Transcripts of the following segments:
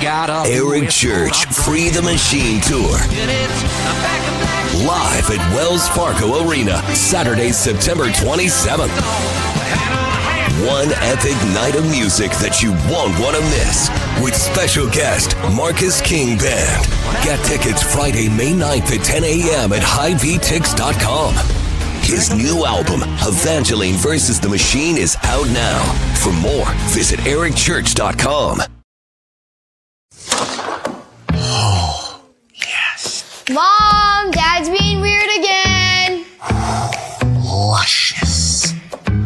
Eric Church Free the Machine Tour. Live at Wells Fargo Arena, Saturday, September 27th. One epic night of music that you won't want to miss with special guest Marcus King Band. Get tickets Friday, May 9th at 10 a.m. at highvtix.com. His new album, Evangeline vs. the Machine, is out now. For more, visit ericchurch.com. Oh, yes. Mom, Dad's being weird again. Luscious.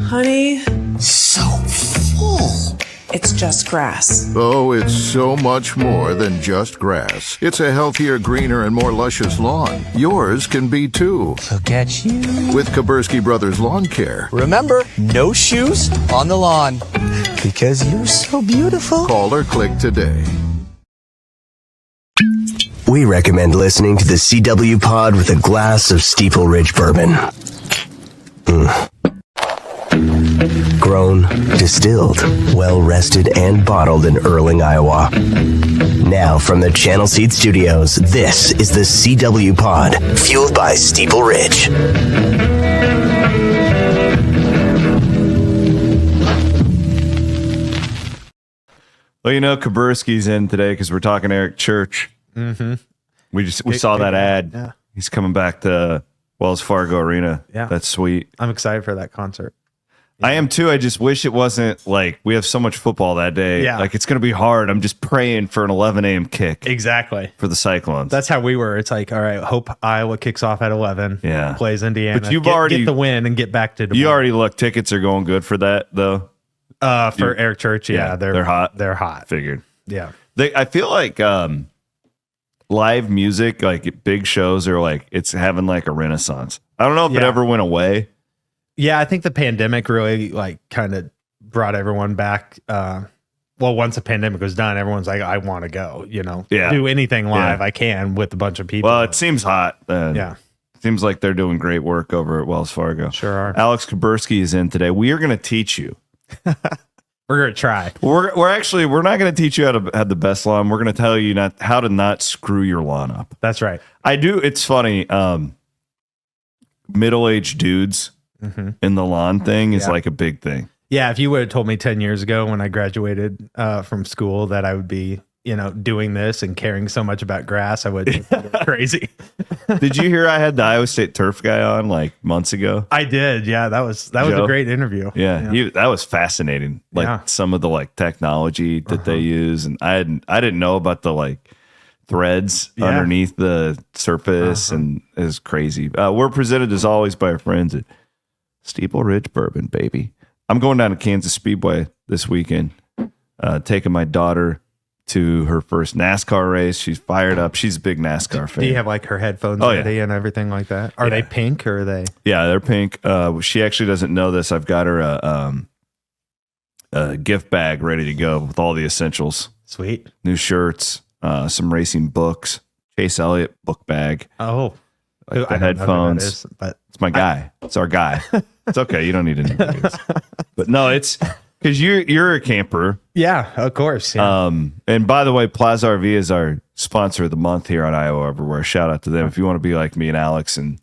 Honey, so full. it's just grass. Oh, it's so much more than just grass. It's a healthier, greener, and more luscious lawn. Yours can be too. Look at you. With Kuberski Brothers Lawn Care. Remember, no shoes on the lawn. Because you're so beautiful. Call or click today. We recommend listening to the CW Pod with a glass of Steeple Ridge Bourbon. Grown, distilled, well-rested, and bottled in Erling, Iowa. Now from the Channel Seed Studios, this is the CW Pod, fueled by Steeple Ridge. Well, you know, Kuberski's in today because we're talking Eric Church. Mm-hmm. We saw that ad. Yeah. He's coming back to Wells Fargo Arena. Yeah. That's sweet. I'm excited for that concert. I am too. I just wish it wasn't like we have so much football that day. Yeah. Like it's going to be hard. I'm just praying for an 11 a.m. kick Exactly. for the Cyclones. That's how we were. It's like, all right, hope Iowa kicks off at 11. Yeah. Plays Indiana. But you've get already- the win and get back to Des Moines. you already look. Tickets are going good for that though. For Eric Church. Yeah, Yeah, they're hot. They're hot. Figured. Yeah. I feel like live music, like big shows, are like it's having like a renaissance. I don't know if it Yeah. ever went away. Yeah, I think the pandemic really like kind of brought everyone back. Well, once the pandemic was done, everyone's like, I want to go, Yeah. do anything live Yeah. I can with a bunch of people. Well, it seems hot. Yeah. Seems like they're doing great work over at Wells Fargo. Sure are. Alex Kuberski is in today. We are going to teach you. We're going to try. We're not going to teach you how to have the best lawn. We're going to tell you how to not screw your lawn up. That's right. I do. It's funny. Middle-aged dudes in the lawn thing is Yeah. like a big thing. Yeah, if you would have told me 10 years ago when I graduated from school that I would be, doing this and caring so much about grass, I would think you were crazy. Did you hear I had the Iowa State turf guy on like months ago? I did. Yeah, that was a Joe? great interview. Yeah. That was fascinating. Like Yeah. some of the like technology that they use, and I didn't know about the like threads Yeah. underneath the surface, and it's crazy. We're presented as always by our friends at Steeple Ridge Bourbon, baby. I'm going down to Kansas Speedway this weekend, taking my daughter to her first NASCAR race. She's fired up. She's a big NASCAR fan. Do you have like her headphones Oh, yeah. ready and everything like that? Are they pink or are they? Yeah, they're pink. She actually doesn't know this. I've got her a gift bag ready to go with all the essentials. Sweet. New shirts, some racing books, Chase Elliott book bag. Oh, Like the I don't know who that headphones. is, but It's my guy. It's our guy. It's okay. You don't need to know who it is. But no, it's because you're a camper. yeah, of course. Yeah. And by the way, Plaza RV is our sponsor of the month here on Iowa Everywhere. Shout out to them. If you want to be like me and Alex and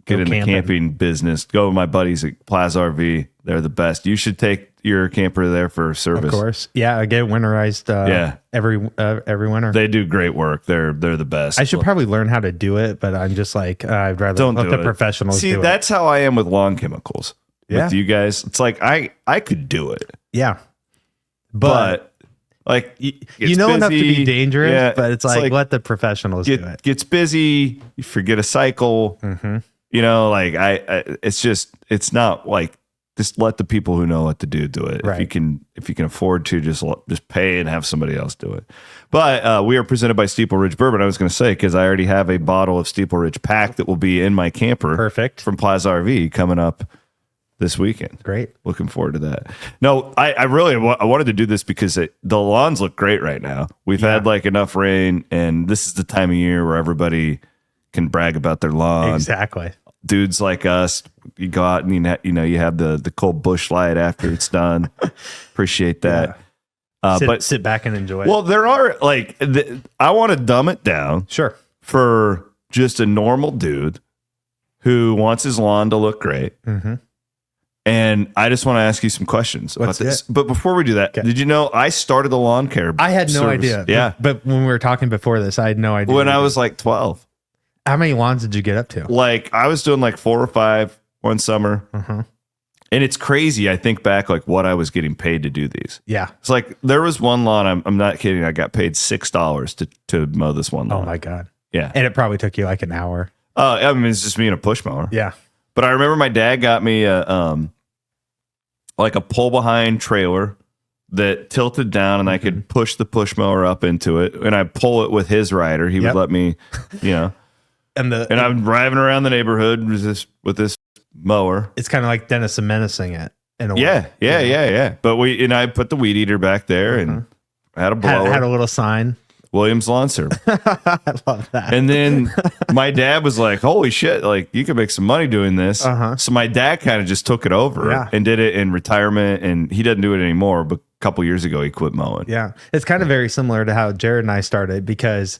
get Go in the camping. camping business, go with my buddies at Plaza RV. They're the best. You should take your camper there for service. of course. Yeah, I get winterized Yeah. every winter. They do great work. They're the best. I should probably learn how to do it, but I'm just like, I'd rather Don't let do the it. professionals See, do it. that's how I am with lawn chemicals. Yeah. With you guys, it's like I could do it, Yeah. but like you it's know enough to busy. be dangerous, Yeah, but it's like, let the professionals do it. gets busy. You forget a cycle. You know, like I it's not like just let the people who know what to do it. Right. If you can afford to, just pay and have somebody else do it. But we are presented by Steeple Ridge Bourbon. I was going to say because I already have a bottle of Steeple Ridge Pack that will be in my camper. Perfect. From Plaza RV coming up this weekend. Great. Looking forward to that. No, I really I wanted to do this because the lawns look great right now. We've had like enough rain, and this is the time of year where everybody can brag about their lawn. Exactly. Dudes like us, you go out and you have the cold bush light after it's done. Appreciate that. Sit back and enjoy it. Well, there are I want to dumb it down. Sure. For just a normal dude who wants his lawn to look great. Mm-hmm. And I just want to ask you some questions about this. But before we do that, did you know I started the lawn care? I had no service. idea. Yeah. But when we were talking before this, I had no idea. When I was like 12. How many lawns did you get up to? Like I was doing like 4 or 5 one summer. Uh-huh. And it's crazy. I think back like what I was getting paid to do these. Yeah. It's like there was one lawn. I'm not kidding. I got paid $6 to mow this one lawn. Oh my God. Yeah. And it probably took you like an hour. I mean, it's just me and a push mower. Yeah. But I remember my dad got me like a pull behind trailer that tilted down and I could push the push mower up into it. And I pull it with his rider. He would let me, and I'm driving around the neighborhood with this mower. It's kind of like Dennis and Menacing it in a way. Yeah. But I put the weed eater back there and had a blower. Had a little sign. Williams Lawn Service. I love that. And then my dad was like, holy shit, like you can make some money doing this. So my dad kind of just took it over and did it in retirement, and he doesn't do it anymore. But a couple years ago, he quit mowing. Yeah. It's kind of very similar to how Jared and I started because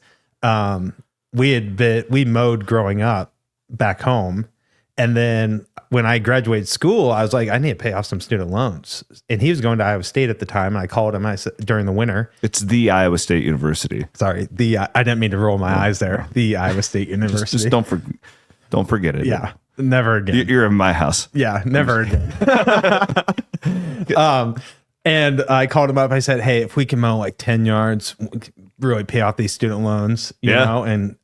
we mowed growing up back home. And then when I graduated school, I was like, I need to pay off some student loans. And he was going to Iowa State at the time. And I called him. I said during the winter. It's the Iowa State University. Sorry, I didn't mean to roll my eyes there. The Iowa State University. Just don't forget it. Yeah, never again. You're in my house. Yeah, never again. And I called him up. I said, hey, if we can mow like 10 yards, really pay off these student loans, you know, and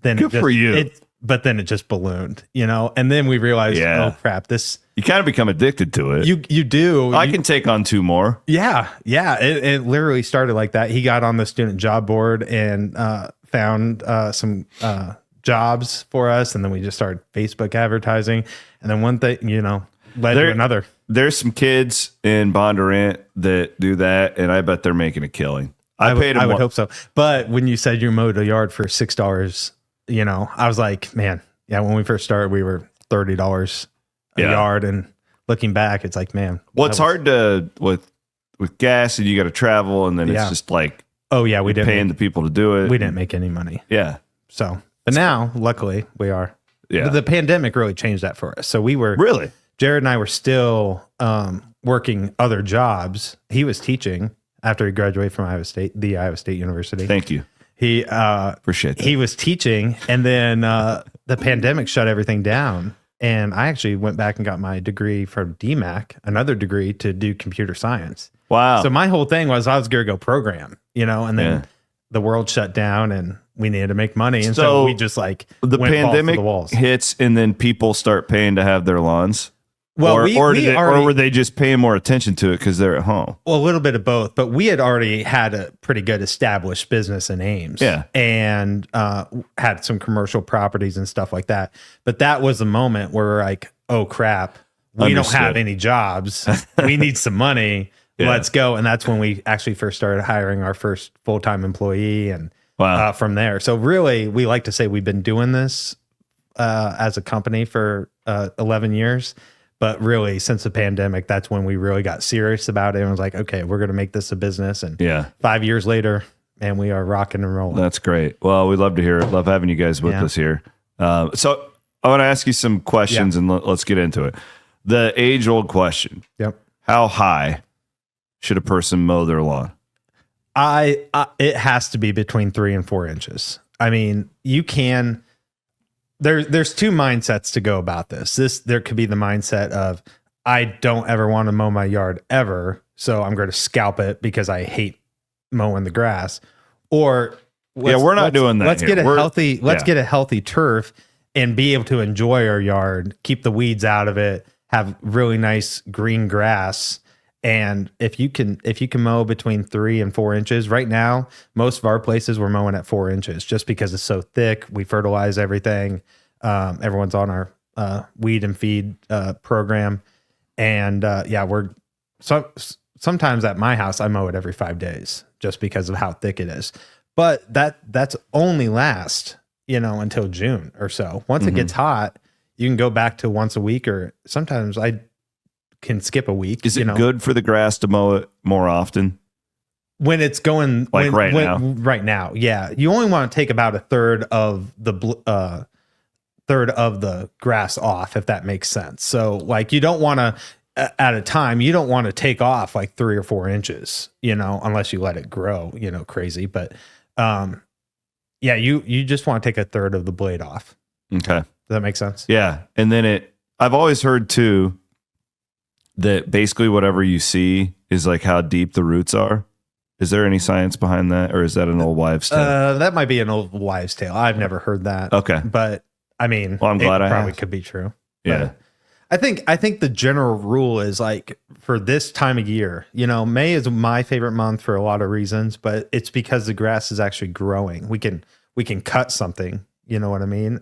then good for you. But then it just ballooned, and then we realized, oh crap, you kind of become addicted to it. You do. I can take on 2 more. Yeah. It literally started like that. He got on the student job board and found some jobs for us, and then we just started Facebook advertising, and then one thing, led to another. There's some kids in Bondurant that do that, and I bet they're making a killing. I paid them. I would hope so. But when you said you mowed a yard for $6, I was like, man, yeah. When we first started, we were $30 a yard, and looking back, it's like, man. Well, it's hard to with gas, and you got to travel, and then it's just like, oh yeah, we didn't paying the people to do it. We didn't make any money. Yeah. So, but now, luckily, we are. Yeah. The pandemic really changed that for us. So we were really. Jared and I were still working other jobs. He was teaching after he graduated from the Iowa State University. Thank you. He appreciate that. He was teaching, and then the pandemic shut everything down. And I actually went back and got my degree from DMAC, another degree to do computer science. Wow. So my whole thing was I was going to go program, and then the world shut down and we needed to make money. And so we just like the went pandemic balls to the walls. hits, and then people start paying to have their lawns. Well, or were they just paying more attention to it because they're at home? Well, a little bit of both, but we had already had a pretty good established business in Ames, and had some commercial properties and stuff like that. But that was the moment where we're like, oh crap, we don't have any jobs. We need some money. Let's go. And that's when we actually first started hiring our first full-time employee, and from there. So really, we like to say we've been doing this as a company for 11 years. But really, since the pandemic, that's when we really got serious about it and was like, okay, we're going to make this a business. And 5 years later, man, we are rocking and rolling. That's great. Well, we'd love to hear it. Love having you guys with us here. So I want to ask you some questions, and let's get into it. The age-old question. Yep. How high should a person mow their lawn? It has to be between 3 and 4 inches. I mean, you can... There's 2 mindsets to go about this. There could be the mindset of, I don't ever want to mow my yard ever, so I'm going to scalp it because I hate mowing the grass. Or we're not doing that. Let's get a healthy turf and be able to enjoy our yard, keep the weeds out of it, have really nice green grass. And if you can mow between 3 and 4 inches, right now, most of our places we're mowing at 4 inches just because it's so thick. We fertilize everything. Everyone's on our weed and feed program. And sometimes at my house, I mow it every 5 days just because of how thick it is. But that's only last, until June or so. Once it gets hot, you can go back to once a week, or sometimes I can skip a week. Is it good for the grass to mow it more often? when it's going Like right now? Right now, yeah. You only want to take about a third of the grass off, if that makes sense. So like you don't want to at a time, you don't want to take off like 3 or 4 inches, unless you let it grow, crazy. But yeah, you just want to take a third of the blade off. Okay. Does that make sense? Yeah. And then I've always heard too that basically whatever you see is like how deep the roots are. Is there any science behind that, or is that an old wives' tale? That might be an old wives' tale. I've never heard that. Okay. But I mean, well, I'm glad it I probably asked. could be true. Yeah. But I think the general rule is like for this time of year, May is my favorite month for a lot of reasons, but it's because the grass is actually growing. We can cut something, you know what I mean?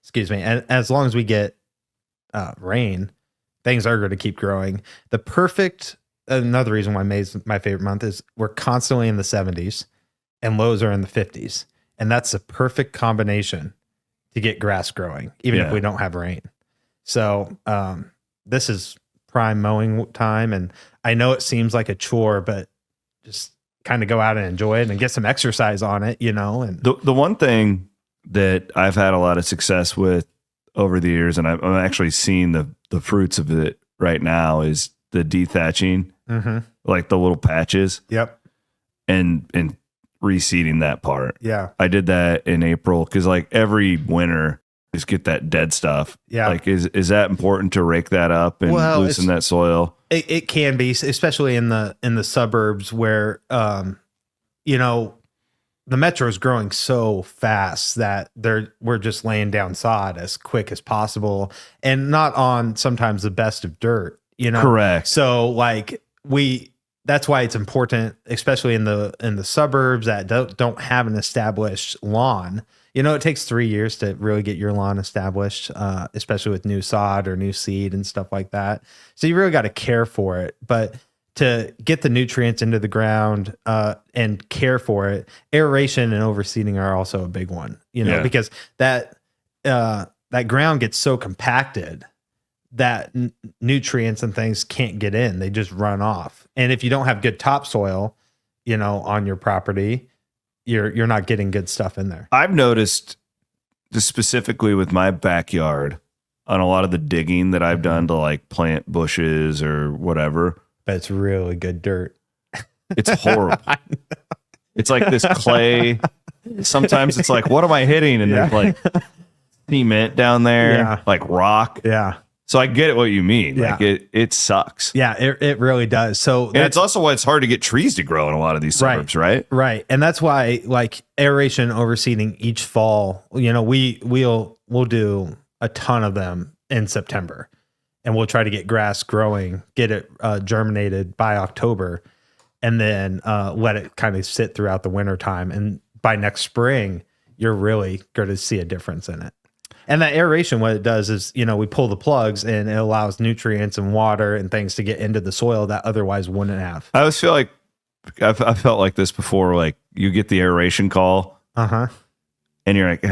Excuse me. And as long as we get rain, things are going to keep growing. Another reason why May's my favorite month is we're constantly in the 70s and lows are in the 50s. And that's the perfect combination to get grass growing, even if we don't have rain. So this is prime mowing time. And I know it seems like a chore, but just kind of go out and enjoy it and get some exercise on it, And The one thing that I've had a lot of success with over the years, and I'm actually seeing the fruits of it right now, is the dethatching, like the little patches. Yep. And reseeding that part. Yeah. I did that in April because like every winter just get that dead stuff. Yeah. Like is that important to rake that up and loosen that soil? It can be, especially in the suburbs where the metro is growing so fast that we're just laying down sod as quick as possible and not on sometimes the best of dirt. Correct. So like that's why it's important, especially in the suburbs that don't have an established lawn. It takes 3 years to really get your lawn established, especially with new sod or new seed and stuff like that. So you really got to care for it. But to get the nutrients into the ground and care for it, aeration and overseeding are also a big one. Because that ground gets so compacted that nutrients and things can't get in. They just run off. And if you don't have good topsoil, on your property, you're not getting good stuff in there. I've noticed just specifically with my backyard on a lot of the digging that I've done to like plant bushes or whatever. But it's really good dirt. It's horrible. It's like this clay. Sometimes it's like, what am I hitting? And there's like cement down there, like rock. Yeah. So I get what you mean. Like it sucks. Yeah, it really does. So and it's also why it's hard to get trees to grow in a lot of these suburbs, right? Right. And that's why like aeration overseeding each fall, we'll do a ton of them in September. And we'll try to get grass growing, get it germinated by October, and then let it kind of sit throughout the winter time. And by next spring, you're really going to see a difference in it. And that aeration, what it does is, we pull the plugs and it allows nutrients and water and things to get into the soil that otherwise wouldn't have. I always feel like I felt like this before. Like you get the aeration call, and you're like,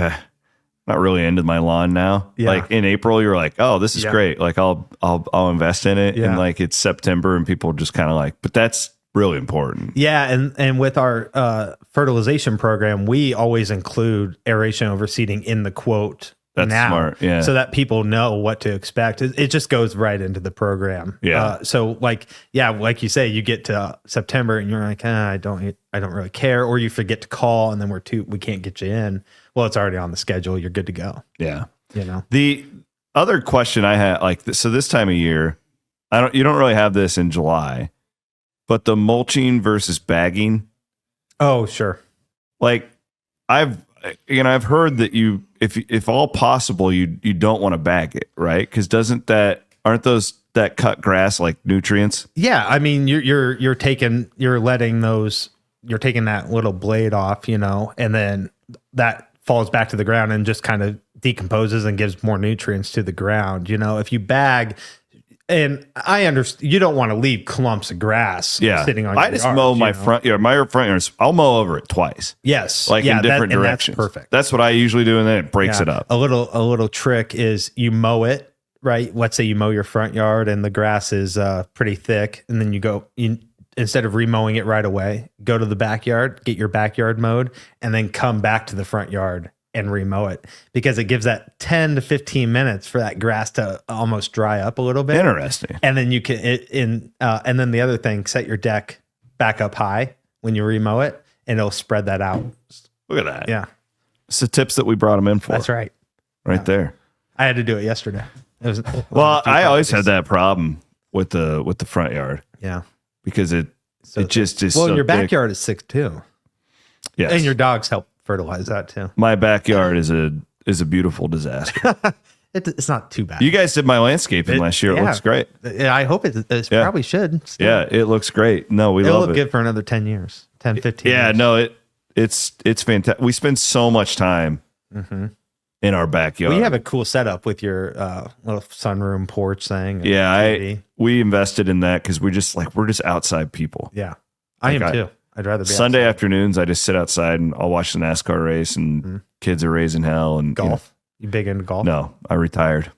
not really into my lawn now. Yeah. Like in April, you're like, oh, this is great. Like I'll invest in it. Yeah. And like it's September, and people just kind of like, but that's really important. Yeah, and with our fertilization program, we always include aeration overseeding in the quote. That's smart, yeah. So that people know what to expect. It just goes right into the program. Yeah. So like you say, you get to September and you're like, I don't really care, or you forget to call, and then we can't get you in. Well, it's already on the schedule. You're good to go. Yeah. The other question I had, like, so this time of year, you don't really have this in July, but the mulching versus bagging. Oh, sure. Like I've heard that if all possible, you don't want to bag it, right? Because aren't those that cut grass like nutrients? Yeah, I mean you're taking that little blade off, and then that falls back to the ground and just kind of decomposes and gives more nutrients to the ground. If you bag, and I understand you don't want to leave clumps of grass sitting on your yard. I just mow my front yard. My front yard, I'll mow over it twice. Yes. Like in different directions. That's perfect. That's what I usually do, and then it breaks it up. A little trick is you mow it, right? Let's say you mow your front yard and the grass is pretty thick, and then you instead of remowing it right away, go to the backyard, get your backyard mowed, and then come back to the front yard and remow it, because it gives that 10 to 15 minutes for that grass to almost dry up a little bit. Interesting. And then you can, and then the other thing, set your deck back up high when you remow it, and it'll spread that out. Look at that. Yeah. It's the tips that we brought them in for. That's right. Right there. I had to do it yesterday. It was well, I always had that problem with the front yard. Yeah. Because it just is. Well, so your thick. backyard is sick too. Yes. And your dogs help fertilize that too. My backyard is a beautiful disaster. It's not too bad. You guys did my landscaping last year. It looks great. Yeah, I hope it probably should. Still. Yeah, it looks great. No, we It'll love look it. good for another 10 years, 10, 15 Yeah, years. no, it's fantastic. We spend so much time in our backyard. We have a cool setup with your little sunroom porch thing. Yeah, we invested in that because we're just outside people. Yeah, I am too. I'd rather be Sunday outside. afternoons. I just sit outside and I'll watch the NASCAR race, and kids are raising hell. And Golf. You big into golf? No, I retired.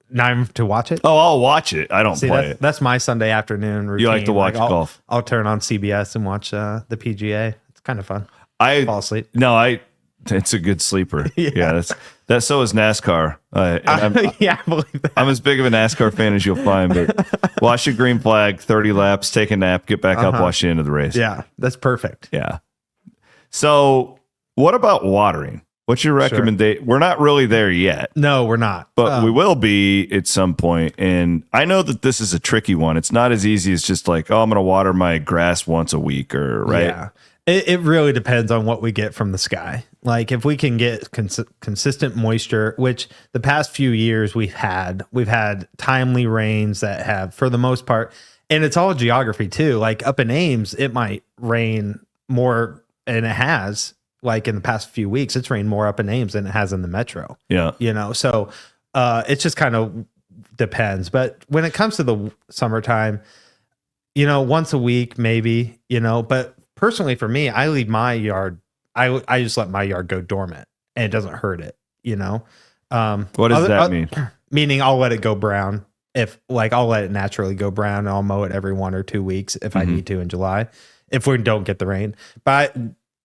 Not even to watch it? Oh, I'll watch it. I don't play it. That's my Sunday afternoon routine. You like to watch golf? I'll turn on CBS and watch the PGA. It's kind of fun. I fall asleep. No, it's a good sleeper. Yeah, that's so is NASCAR. Yeah, I believe that. I'm as big of a NASCAR fan as you'll find, but watch the green flag, 30 laps, take a nap, get back up, watch the end of the race. Yeah, that's perfect. Yeah. So, what about watering? What's your recommendation? We're not really there yet. No, we're not. But we will be at some point. And I know that this is a tricky one. It's not as easy as just like, oh, I'm going to water my grass once a week right? Yeah. It really depends on what we get from the sky. Like if we can get consistent moisture, which the past few years we've had timely rains that have, for the most part, and it's all geography too. Like up in Ames, it might rain more, and it has. Like in the past few weeks, it's rained more up in Ames than it has in the metro. Yeah. So it just kind of depends. But when it comes to the summertime, once a week, maybe, but personally for me, I leave my yard. I just let my yard go dormant, and it doesn't hurt it, What does that mean? Meaning I'll let it go brown. I'll let it naturally go brown, and I'll mow it every 1 or 2 weeks if I need to in July, if we don't get the rain. But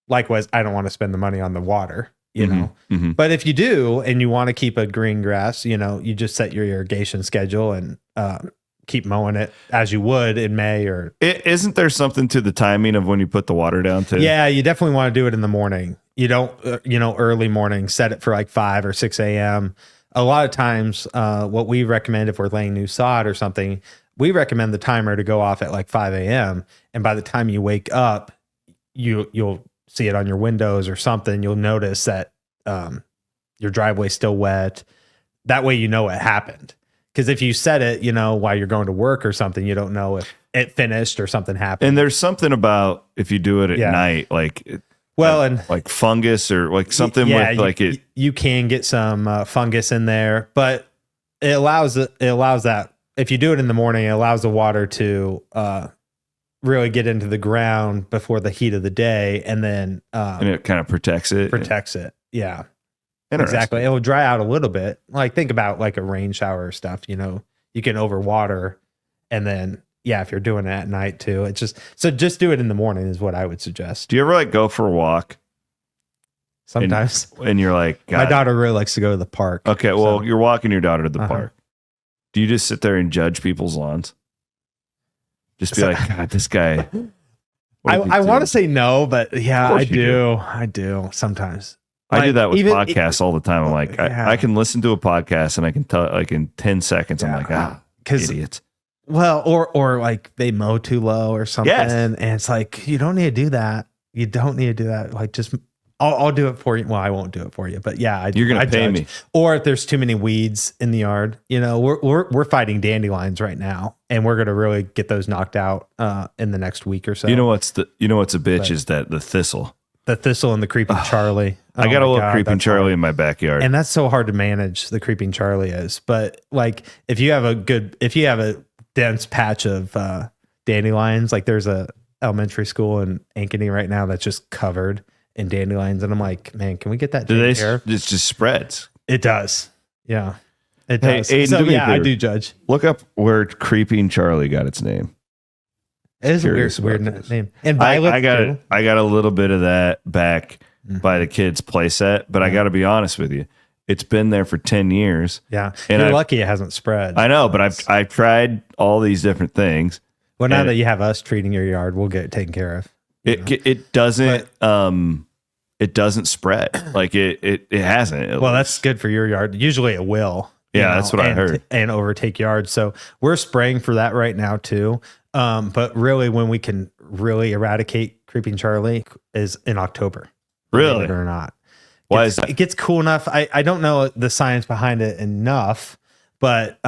likewise, I don't want to spend the money on the water, But if you do, and you want to keep a green grass, you just set your irrigation schedule and keep mowing it as you would in May or. Isn't there something to the timing of when you put the water down too? Yeah, you definitely want to do it in the morning. You don't, early morning, set it for like 5 or 6 a.m. A lot of times, what we recommend if we're laying new sod or something, we recommend the timer to go off at like 5 a.m. And by the time you wake up, you'll see it on your windows or something. You'll notice that your driveway's still wet. That way, it happened. Because if you set it, while you're going to work or something, you don't know if it finished or something happened. And there's something about if you do it at night, like fungus or like something with like it. You can get some fungus in there, but it allows that if you do it in the morning, it allows the water to really get into the ground before the heat of the day, and then and it kind of protects it. Yeah. Exactly. It will dry out a little bit. Like think about like a rain shower or stuff, you can overwater, and then if you're doing it at night too, just do it in the morning is what I would suggest. Do you ever go for a walk? Sometimes. And you're like, God. My daughter really likes to go to the park. Okay. Well, you're walking your daughter to the park. Do you just sit there and judge people's lawns? Just be like, God, this guy. I want to say no, but I do sometimes. I do that with podcasts all the time. I'm like, I can listen to a podcast and I can tell like in 10 seconds. I'm like, idiots. Well, or like they mow too low or something. Yes. And it's like, you don't need to do that. You don't need to do that. Like just, I'll do it for you. Well, I won't do it for you, but you're going to pay me. Or if there's too many weeds in the yard, we're fighting dandelions right now, and we're going to really get those knocked out in the next week or so. What's a bitch is that the thistle. The thistle and the creeping Charlie. I got a little creeping Charlie in my backyard. And that's so hard to manage, the creeping Charlie is. But like if you have a dense patch of dandelions, like there's a elementary school in Ankeny right now that's just covered in dandelions. And I'm like, man, can we get that taken care of? It just spreads. It does. Yeah. It does. Aiden, so I do judge. Look up where creeping Charlie got its name. It is a Curious weird about this. name. And I Violet, too. got a little bit of that back by the kids' playset, but I got to be honest with you, it's been there for 10 years. Yeah, and you're lucky it hasn't spread. I know, but I've tried all these different things. Well, now that you have us treating your yard, we'll get it taken care of. It doesn't spread like it hasn't. Well, that's good for your yard. Usually it will. Yeah, that's what I heard. And overtake yards. So we're spraying for that right now too. But really, when we can really eradicate Creeping Charlie is in October. Really? Believe it or not. Why is that? It gets cool enough. I don't know the science behind it enough, but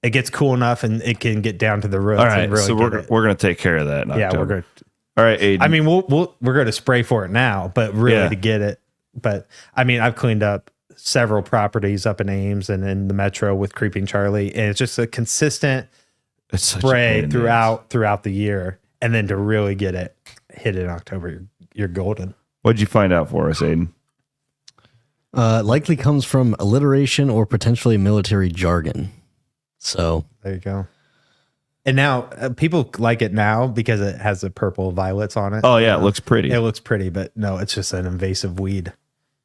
it gets cool enough and it can get down to the roots. All right, and really so we're going to take care of that in yeah, October. we're good. All right, Aiden. I mean, we're going to spray for it now, but really Yeah. to get it. But I mean, I've cleaned up several properties up in Ames and in the metro with Creeping Charlie, and it's just a consistent It's such a pain spray in the ass. throughout the year, and then to really get it hit in October, you're golden. What'd you find out for us, Aiden? Likely comes from alliteration or potentially military jargon. So There you go. And now people like it now because it has the purple violets on it. Oh yeah, it looks pretty. It looks pretty, but no, it's just an invasive weed.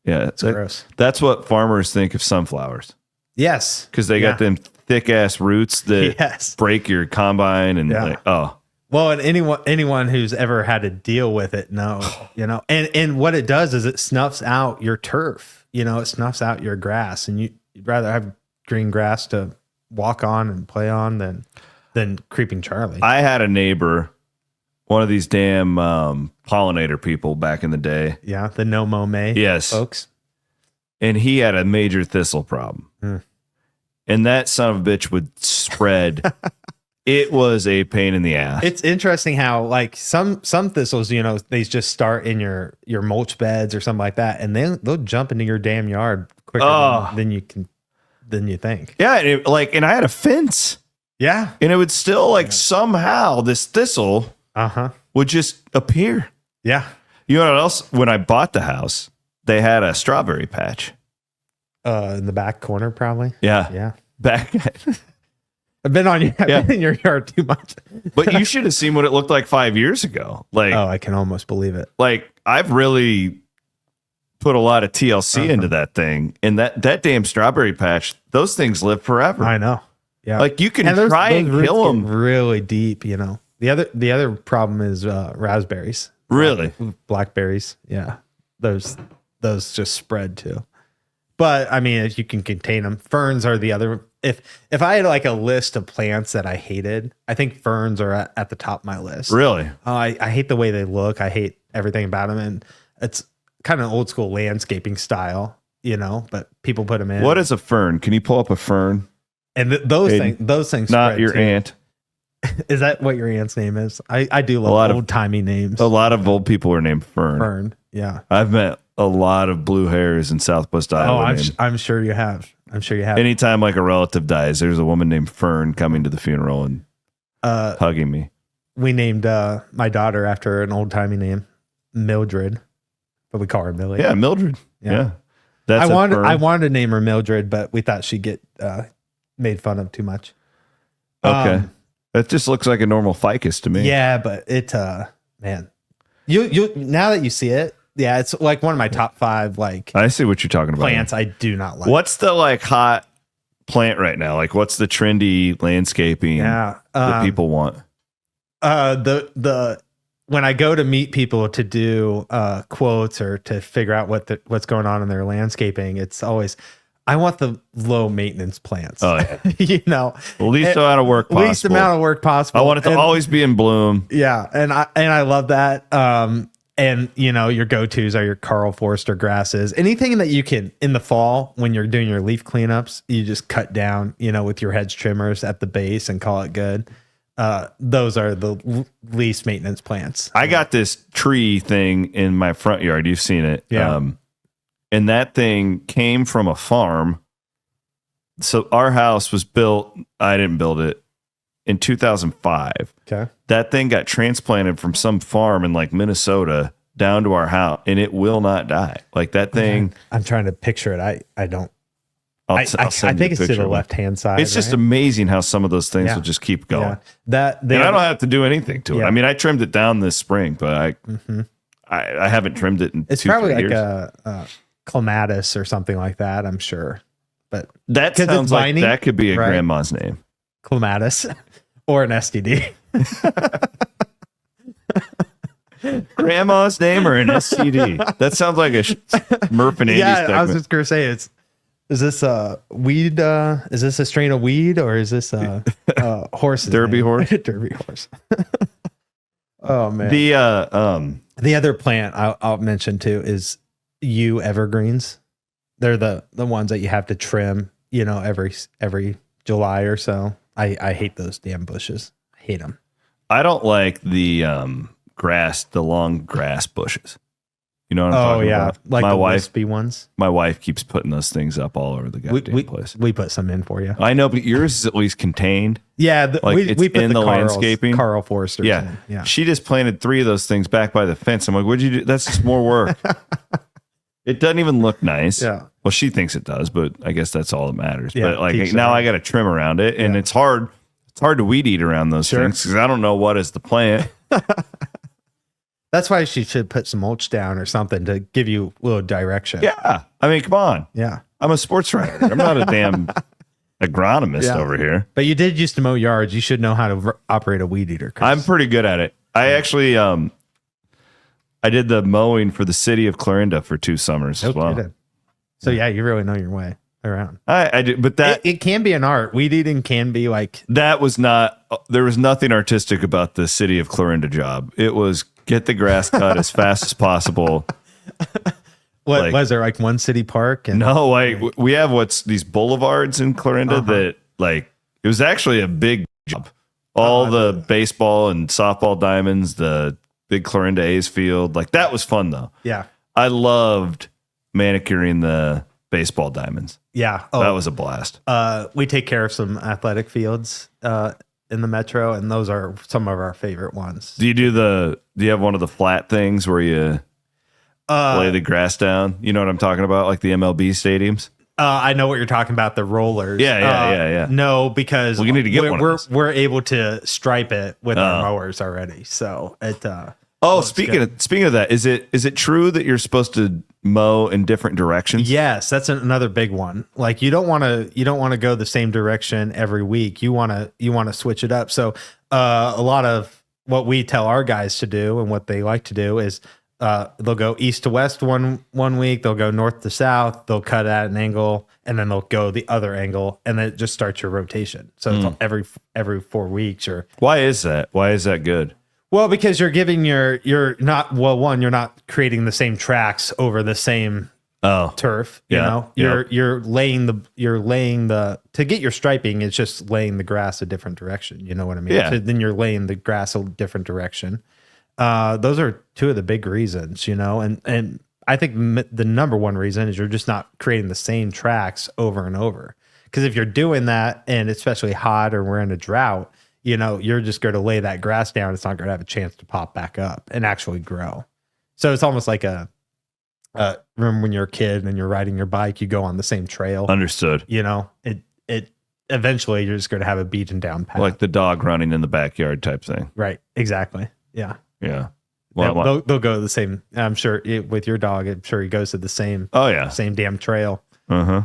Yeah, It's gross. That's what farmers think of sunflowers Yes, because they got them thick ass roots that Yes. break your combine and Yeah. Well, and anyone who's ever had to deal with it knows, and what it does is it snuffs out your turf. It snuffs out your grass, and you'd rather have green grass to walk on and play on than Creeping Charlie. I had a neighbor, one of these damn pollinator people back in the day. Yeah, the no mow may. Yes. folks. And he had a major thistle problem. And that son of a bitch would spread. It was a pain in the ass. It's interesting how like some thistles, they just start in your mulch beds or something like that, and they'll jump into your damn yard quicker than you think. Yeah, and I had a fence. Yeah. And it would still somehow this thistle would just appear. Yeah. You know what else? When I bought the house, they had a strawberry patch. In the back corner, probably. Yeah. Yeah. Back. I've been in your yard too much. But you should have seen what it looked like 5 years ago. I can almost believe it. I've really put a lot of TLC into that thing. And that damn strawberry patch, those things live forever. I know. Yeah. You can try and roots kill them. get really deep, The other problem is raspberries. Really? Blackberries. Yeah. Those just spread too. But I mean, if you can contain them, ferns are the other. If I had a list of plants that I hated, I think ferns are at the top of my list. Really? I hate the way they look. I hate everything about them, and it's kind of old school landscaping style, But people put them in. What is a fern? Can you pull up a fern? And those things. Not spread your too. aunt. Is that what your aunt's name is? I do love old timey names. A lot of old people are named Fern. Fern. Yeah. I've met a lot of blue hairs in Southwest Iowa. I'm sure you have. Anytime a relative dies, there's a woman named Fern coming to the funeral and hugging me. We named my daughter after an old timey name, Mildred, but we call her Millie. Yeah, Mildred. Yeah. I wanted to name her Mildred, but we thought she'd get made fun of too much. Okay. That just looks like a normal ficus to me. Yeah, but it man. You now that you see it, yeah, it's one of my top 5 I see what you're talking about. plants I do not like. What's the hot plant right now? What's the trendy landscaping that people want? When I go to meet people to do quotes or to figure out what's going on in their landscaping, it's always I want the low maintenance plants. Oh yeah. Least amount of work possible. Least amount of work possible. I want it to always be in bloom. Yeah, and I love that. And your go-tos are your Carl Forster grasses. Anything that you can in the fall when you're doing your leaf cleanups, you just cut down, with your hedge trimmers at the base and call it good. Those are the least maintenance plants. I got this tree thing in my front yard. You've seen it. Yeah. And that thing came from a farm. So our house was built, I didn't build it, in 2005. Okay. That thing got transplanted from some farm in Minnesota down to our house, and it will not die. That thing. I'm trying to picture it. I don't. I send you think a it's to picture the of it. left-hand side. It's just right? amazing how some of those things Yeah. will just keep going. Yeah. That And I don't have to do anything to it. Yeah. I mean, I trimmed it down this spring, but I haven't trimmed it in it's 2-3 probably like years. a clematis or something like that, I'm sure. But That 'cause it's sounds like viney, that could be a right? grandma's name. clematis or an STD. Grandma's name or an STD? That sounds like a Murph and Andy Yeah, segment. I was just gonna say is this a weed? Is this a strain of weed or is this a horse? Derby horse? Derby horse. Oh man. The The other plant I'll mention too is yew evergreens. They're the ones that you have to trim, every July or so. I hate those damn bushes. I hate them. I don't like the grass, the long grass bushes. You know what I'm talking about? Like my the wife, wispy ones. my wife keeps putting those things up all over the goddamn place. We put some in for you. I know, but yours is at least contained. Yeah, Like, we it's put in the Carl's- landscaping? Carl Forster's Yeah. in. Yeah. She just planted 3 of those things back by the fence. I'm like, what'd you do? That's just more work. It doesn't even look nice. Yeah. Well, she thinks it does, but I guess that's all that matters. Yeah, but like teach now her. I got to trim around it, and Yeah. it's hard. It's hard to weed eat around those Sure. things because I don't know what is the plant. That's why she should put some mulch down or something to give you a little direction. Yeah. I mean, come on. Yeah. I'm a sports writer. I'm not a damn agronomist Yeah. over here. But you did used to mow yards. You should know how to operate a weed eater. Chris. I'm pretty good at it. I actually, I did the mowing for the city of Clarinda for 2 summers as No well. kidding. So yeah, you really know your way around. I do, but that It can be an art. Weed eating can be like, that was not. There was nothing artistic about the city of Clarinda job. It was get the grass cut as fast as possible. what Like- was there like one city park? And No, like we have these boulevards in Clarinda Uh-huh. that like it was actually a big job. All the baseball and softball diamonds, the big Clarinda A's field, like that was fun though. yeah, I loved manicuring the baseball diamonds. yeah. That was a blast. We take care of some athletic fields in the metro, and those are some of our favorite ones. Do you have one of the flat things where you lay the grass down? You know what I'm talking about? Like the MLB stadiums? I know what you're talking about. The rollers. Yeah. No, because Well, you need to get one of those. we're able to stripe it with our Oh. mowers already. So it. Oh, it's speaking good. of that, is it true that you're supposed to mow in different directions? Yes, that's another big one. Like you don't want to go the same direction every week. You want to switch it up. So a lot of what we tell our guys to do and what they like to do is they'll go east to west one week, they'll go north to south, they'll cut at an angle, and then they'll go the other angle, and then it just starts your rotation. So it's every 4 weeks or. Why is that? Why is that good? Well, because you're giving you're not creating the same tracks over the same turf. You Yeah, know, yeah. you're laying the to get your striping. It's just laying the grass a different direction. You know what I mean? Yeah. So then you're laying the grass a different direction. Those are 2 of the big reasons. You know, and I think the number one reason is you're just not creating the same tracks over and over. Because if you're doing that, and especially hot or we're in a drought, you know, you're just going to lay that grass down. It's not going to have a chance to pop back up and actually grow. So it's almost like remember when you're a kid and you're riding your bike, you go on the same trail. Understood. You know, it eventually you're just going to have a beaten down path. Like the dog running in the backyard type thing. Right. Exactly. Yeah. Yeah. They'll go the same. I'm sure with your dog, I'm sure he goes to the same. Oh yeah. Same damn trail. Uh-huh.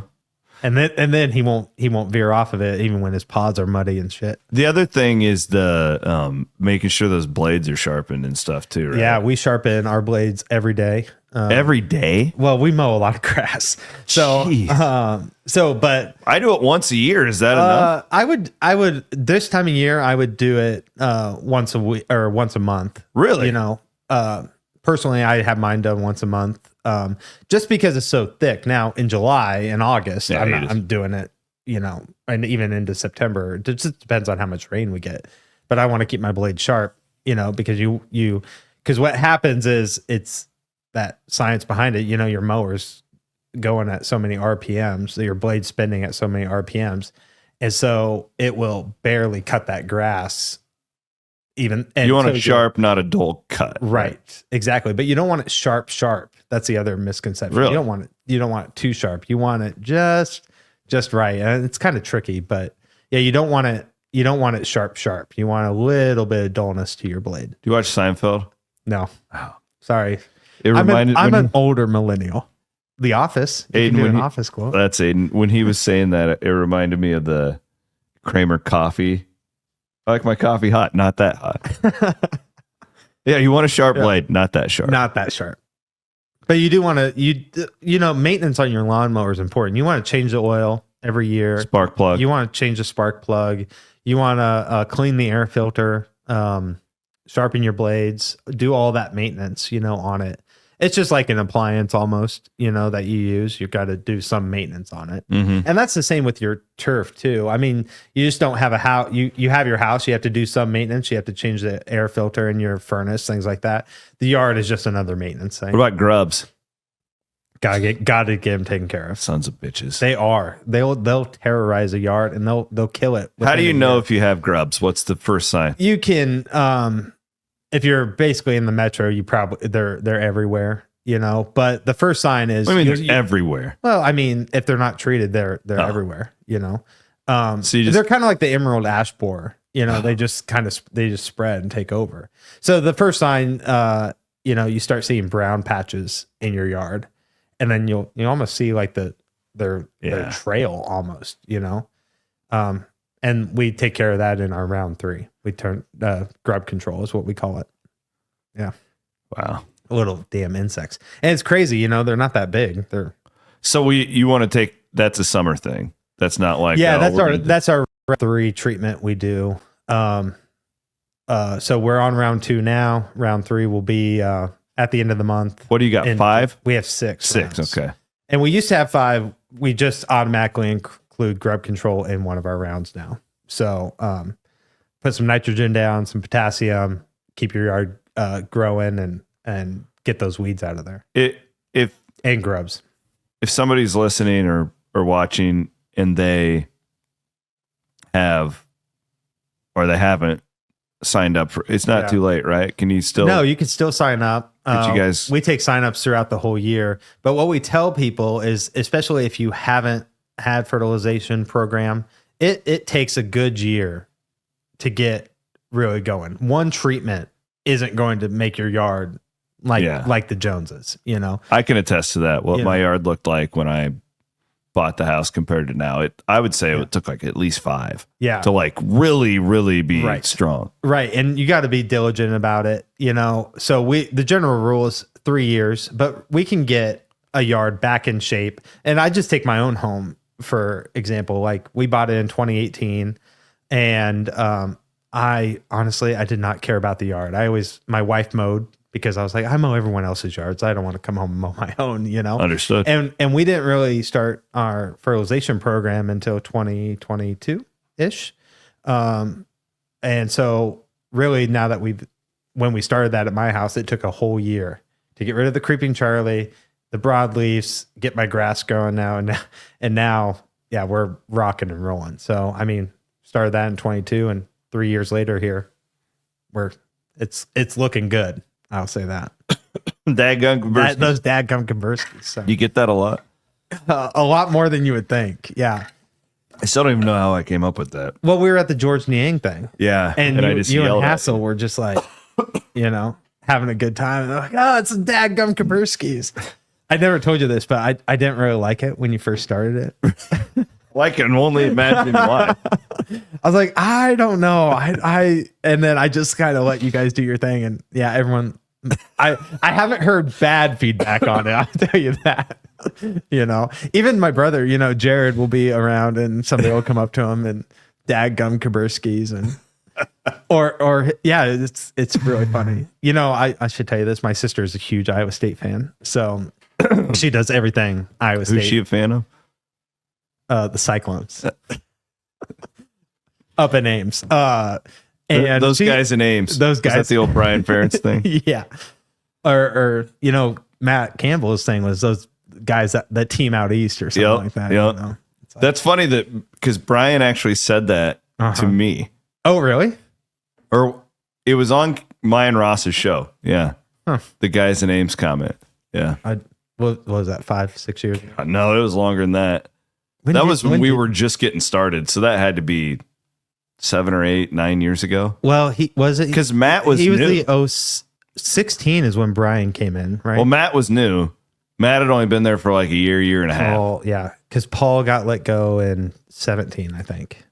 And then he won't veer off of it even when his paws are muddy and shit. The other thing is the making sure those blades are sharpened and stuff too, right? Yeah, we sharpen our blades every day. Every day? Well, we mow a lot of grass, so Jeez. but I do it once a year. Is that enough? I would this time of year I would do it once a week or once a month. Really? You know, personally, I have mine done once a month, just because it's so thick. Now in July and August, Yeah, I'm doing it. You know, and even into September, it just depends on how much rain we get. But I want to keep my blade sharp. You know, because because what happens is it's that science behind it. You know, your mower's going at so many RPMs, so your blade's spinning at so many RPMs, and so it will barely cut that grass. Even and You want so a sharp, not a dull cut. right? Exactly, but you don't want it sharp. That's the other misconception. Really? You don't want it too sharp. You want it just just right. And it's kind of tricky, but yeah, you don't want it sharp. You want a little bit of dullness to your blade. Do you watch Seinfeld? No. Oh, sorry. I'm an older millennial. The Office. Aiden, an Office quote. That's Aiden. When he was saying that, it reminded me of the Kramer coffee. I like my coffee hot, not that hot. Yeah, you want a sharp blade, not that sharp. Not that sharp. But you do want to, maintenance on your lawnmower is important. You want to change the oil every year. Spark plug. You want to change the spark plug. You want to clean the air filter, sharpen your blades, do all that maintenance, on it. It's just like an appliance almost, that you use. You've got to do some maintenance on it. Mm-hmm. And that's the same with your turf too. I mean, you just don't have a house. You have your house. You have to do some maintenance. You have to change the air filter in your furnace, things like that. The yard is just another maintenance thing. What about grubs? Gotta get them taken care of. Sons of bitches. They are. They'll terrorize a yard and they'll kill it. How do you know if you have grubs? What's the first sign? You can, if you're basically in the metro, you probably they're everywhere, But the first sign is, I mean, they're everywhere. Well, I mean, if they're not treated, they're everywhere, So they're kind of like the emerald ash borer, They just spread and take over. So the first sign, you start seeing brown patches in your yard, and then you almost see like their trail almost, and we take care of that in our round 3. We turn grub control is what we call it. Yeah. Wow. Little damn insects. And it's crazy, they're not that big. So you want to take, that's a summer thing. That's not like, that's our 3 treatment we do. So we're on round 2 now. Round 3 will be at the end of the month. What do you got? 5? We have 6. 6. rounds. Okay. And we used to have 5. We just automatically include grub control in one of our rounds now. So, put some nitrogen down, some potassium, keep your yard growing and get those weeds out of there. And grubs. If somebody's listening or watching and they have or they haven't signed up for, it's not too late, right? Can you still? No, you can still sign up. We take signups throughout the whole year. But what we tell people is, especially if you haven't had fertilization program, it takes a good year to get really going. One treatment isn't going to make your yard like the Joneses, I can attest to that. What my yard looked like when I bought the house compared to now, I would say it took like at least 5 to like really, really be strong. Right. And you got to be diligent about it, So the general rule is 3 years, but we can get a yard back in shape. And I just take my own home, for example. Like, we bought it in 2018 and, I did not care about the yard. My wife mowed because I was like, I mow everyone else's yards. I don't want to come home and mow my own, Understood. And we didn't really start our fertilization program until 2022 ish. And so really now that when we started that at my house, it took a whole year to get rid of the creeping Charlie, the broadleafs, get my grass growing now. And now, we're rocking and rolling. So, started that in 22 and 3 years later here, it's looking good. I'll say that. Dadgum Kuberski. Those dadgum Kuberskis. So. You get that a lot? A lot more than you would think. Yeah. I still don't even know how I came up with that. Well, we were at the George Niang thing. Yeah. And you and Hassel were just like, having a good time. And they're like, oh, it's a dadgum Kuberskis. I never told you this, but I didn't really like it when you first started it. Well, I can only imagine why. I was like, I don't know. And then I just kind of let you guys do your thing. And everyone, I haven't heard bad feedback on it. I'll tell you that, even my brother, Jared will be around and somebody will come up to him and dadgum Kuberskis and, it's really funny. I should tell you this. My sister is a huge Iowa State fan. So she does everything Iowa State. Who's she a fan of? The Cyclones. Up in Ames. And those guys in Ames. Those guys. Is that the old Brian Ferentz thing? Yeah. Or Matt Campbell's thing was those guys that team out east or something like that. Yep. Like, that's funny because Brian actually said that to me. Oh, really? Or it was on my and Ross's show. Yeah. Huh. The guys in Ames comment. Yeah. What was that, 5-6 years ago? No, it was longer than that. That was when we were just getting started. So that had to be 7 or 8, 9 years ago. Well, he was it because Matt was he was new. the 16 is when Brian came in, right? Well, Matt was new. Matt had only been there for like a year and a half. Oh, yeah, because Paul got let go in 17, I think.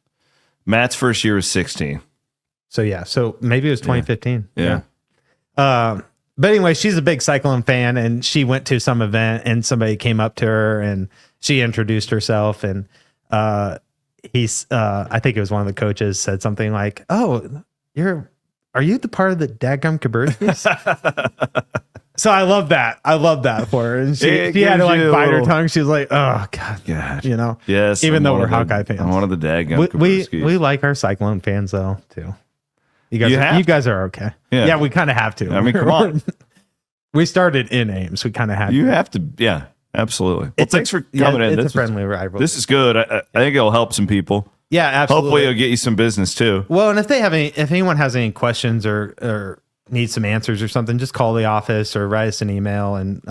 Matt's first year was 16. So yeah, so maybe it was 2015. Yeah. But anyway, she's a big cycling fan, and she went to some event, and somebody came up to her, and she introduced herself, and I think it was one of the coaches said something like, "Oh, are you the part of the dadgum Kuberskis?" So I love that for her, and she had to like bite her tongue. She was like, "Oh God, you know." Yes, even though we're Hawkeye fans, I'm one of the dadgum Kuberskis. We like our Cyclone fans though too. You guys are okay. Yeah, we kind of have to. I mean, come on. We started in Ames. We kind of have. You have to. Yeah, absolutely. Well, thanks for coming in. It's a friendly rivalry. This is good. I think it'll help some people. Yeah, absolutely. Hopefully, it'll get you some business too. Well, and if anyone has any questions or needs some answers or something, just call the office or write us an email. And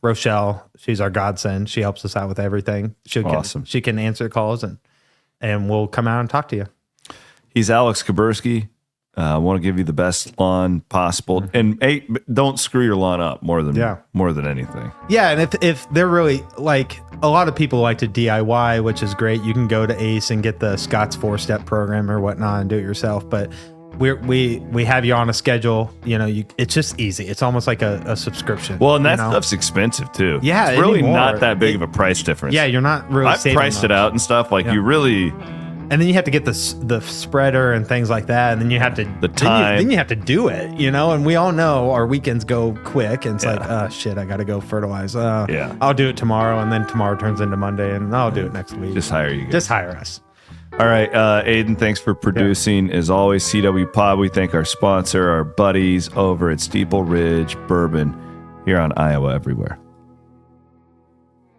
Rochelle, she's our godsend. She helps us out with everything. Awesome. She can answer calls and we'll come out and talk to you. He's Alex Kuberski. I want to give you the best lawn possible, and don't screw your lawn up more than anything. Yeah, and if they're really like, a lot of people like to DIY, which is great. You can go to Ace and get the Scott's 4-step program or whatnot and do it yourself. But we have you on a schedule. You know, it's just easy. It's almost like a subscription. Well, and that stuff's expensive too. Yeah, it's really anymore. not that big of a price difference. Yeah, you're not really. I've priced it out and stuff. Like you really. And then you have to get the spreader and things like that, and then you have to the time. Then you have to do it, you know. And we all know our weekends go quick, and it's like, oh shit, I got to go fertilize. I'll do it tomorrow, and then tomorrow turns into Monday, and I'll do it next week. Just hire you guys. Just hire us. All right, Aiden, thanks for producing. As always, CW Pod. We thank our sponsor, our buddies over at Steeple Ridge Bourbon here on Iowa Everywhere.